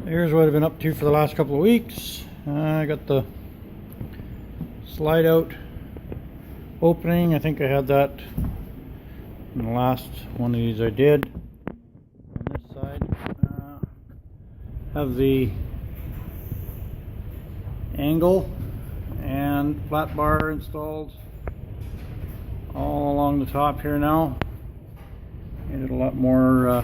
Here's what I've been up to for the last couple of weeks. I got the slide out opening. I think I had that in the last one of these I did. On this side, have the angle and flat bar installed all along the top here now. Made it a lot more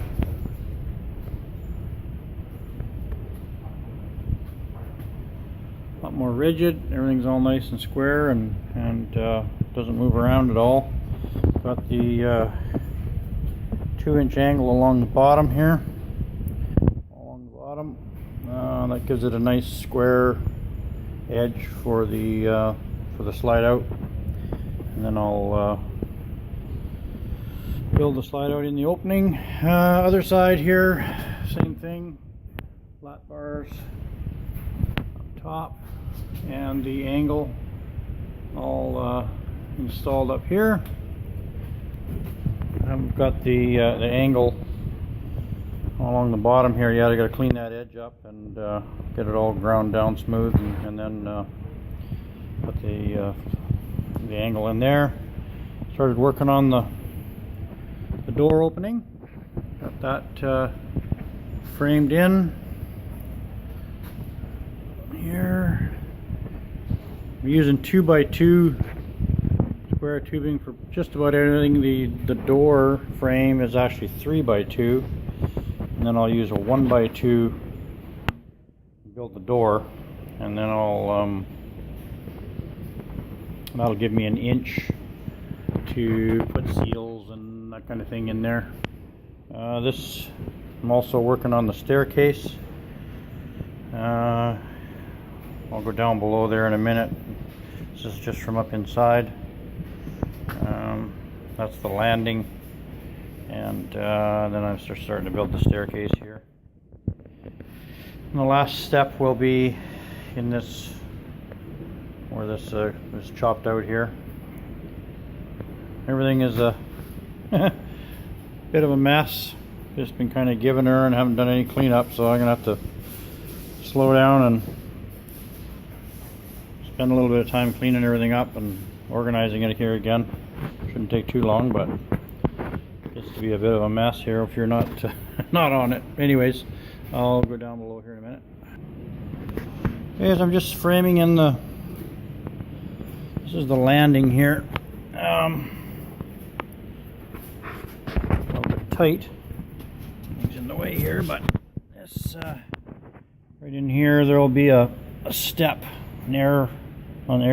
rigid. Everything's all nice and square and doesn't move around at all. Got the 2-inch angle along the bottom here. Along the bottom, that gives it a nice square edge for the slide out. And then I'll build the slide out in the opening. Other side here, same thing. Flat bars up top and the angle all installed up here. I've got the angle along the bottom here. Yeah, I got to clean that edge up and get it all ground down smooth, and then put the angle in there. Started working on the door opening. Got that framed in here. I'm using 2x2 square tubing for just about everything. The door frame is actually 3x2, and then I'll use a 1x2 to build the door, and then I'll that'll give me an inch to put seals and that kind of thing in there. I'm also working on the staircase. I'll go down below there in a minute. This is just from up inside. That's the landing, and then I'm starting to build the staircase here. And the last step will be in this, where this is chopped out here. Everything is a bit of a mess. Just been kind of giving her and haven't done any cleanup, so I'm gonna have to slow down and spend a little bit of time cleaning everything up and organizing it here again. Shouldn't take too long, but it gets to be a bit of a mess here if you're not not on it. Anyways, I'll go down below here in a minute. Yes, I'm just framing in the. This is the landing here. A little bit tight. Things in the way here, but this right in here there will be a step, an air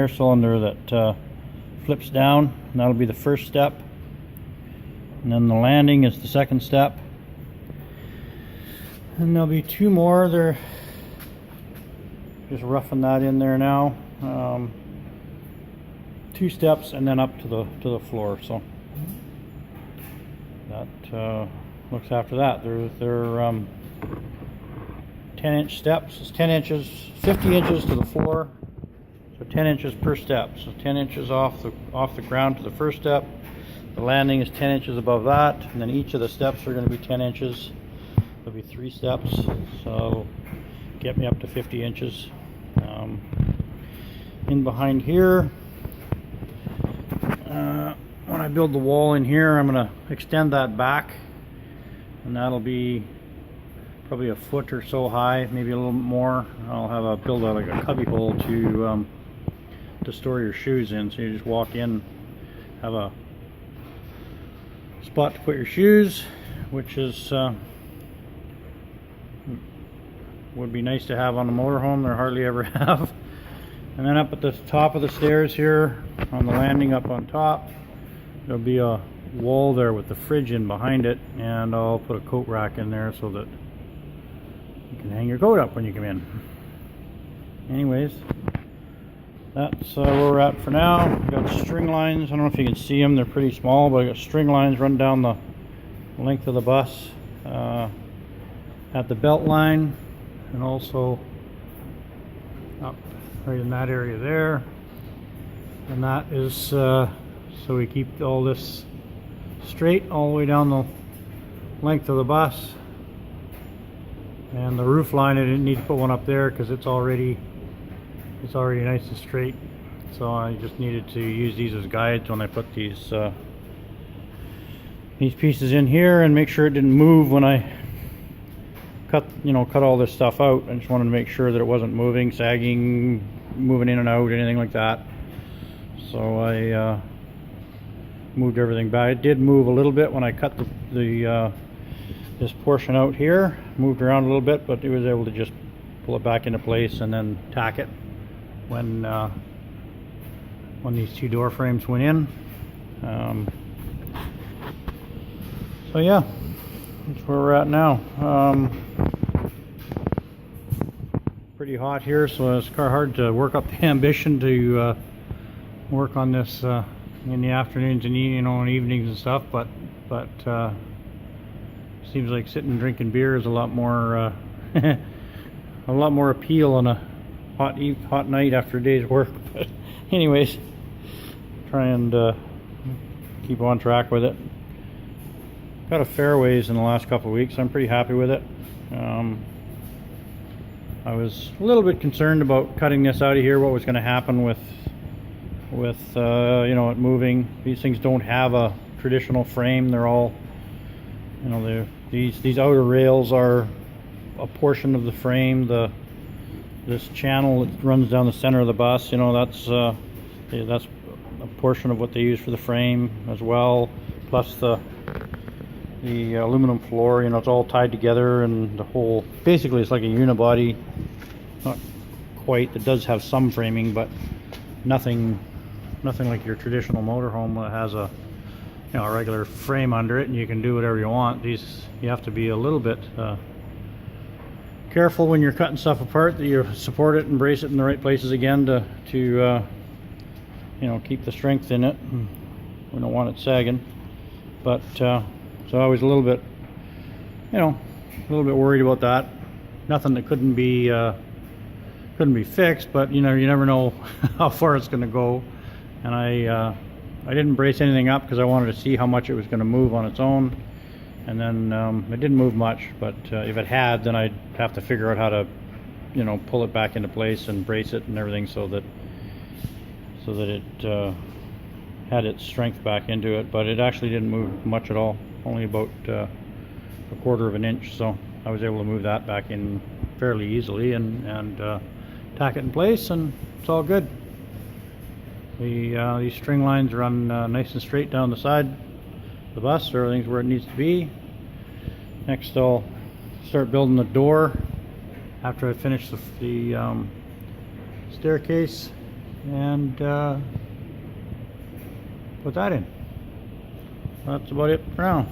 cylinder that flips down, and that'll be the first step, and then the landing is the second step, and there'll be two more. They're just roughing that in there now. 2 steps and then up to the floor. So that looks after that. They're 10-inch steps. It's 10 inches, 50 inches to the floor. So 10 inches per step. So 10 inches off the ground to the first step. The landing is 10 inches above that, and then each of the steps are going to be 10 inches. There'll be 3 steps, so get me up to 50 inches. In behind here, when I build the wall in here, I'm going to extend that back, and that'll be probably a foot or so high, maybe a little more. I'll build like a cubby hole to store your shoes in, so you just walk in, have a spot to put your shoes, which is would be nice to have on a motorhome. They hardly ever have. And then up at the top of the stairs here, on the landing up on top, there'll be a wall there with the fridge in behind it, and I'll put a coat rack in there so that you can hang your coat up when you come in. Anyways, that's where we're at for now. Got string lines. I don't know if you can see them, they're pretty small, but I got string lines run down the length of the bus at the belt line, and also up right in that area there. And that is so we keep all this straight all the way down the length of the bus. And the roof line, I didn't need to put one up there because it's already nice and straight. So I just needed to use these as guides when I put these pieces in here, and make sure it didn't move when I cut all this stuff out. I just wanted to make sure that it wasn't moving, sagging, moving in and out, anything like that. So I moved everything back. It did move a little bit when I cut this portion out here. Moved around a little bit, but it was able to just pull it back into place and then tack it when these two door frames went in. So yeah, that's where we're at now. Pretty hot here, so it's kind of hard to work up the ambition to work on this in the afternoons and and evenings and stuff. But seems like sitting and drinking beer is a lot more appeal on a hot night after a day's work. But anyways, try and keep on track with it. Got a fairways in the last couple of weeks. I'm pretty happy with it. I was a little bit concerned about cutting this out of here, what was going to happen with it moving. These things don't have a traditional frame. They're all, these outer rails are a portion of the frame. This channel that runs down the center of the bus, that's a portion of what they use for the frame as well. Plus the aluminum floor, it's all tied together, and the whole, basically it's like a unibody. Not quite, it does have some framing, but nothing like your traditional motorhome that has a regular frame under it and you can do whatever you want. These, you have to be a little bit careful when you're cutting stuff apart, that you support it and brace it in the right places again to keep the strength in it. We don't want it sagging. But so I was a little bit worried about that. Nothing that couldn't be fixed, but you never know how far it's going to go. And I didn't brace anything up because I wanted to see how much it was going to move on its own. And then it didn't move much, but if it had, then I'd have to figure out how to pull it back into place and brace it and everything so that it had its strength back into it. But it actually didn't move much at all, only about a quarter of an inch. So I was able to move that back in fairly easily and tack it in place, and it's all good. These string lines run nice and straight down the side of the bus, so everything's where it needs to be. Next I'll start building the door after I finish the staircase and put that in. That's about it for now.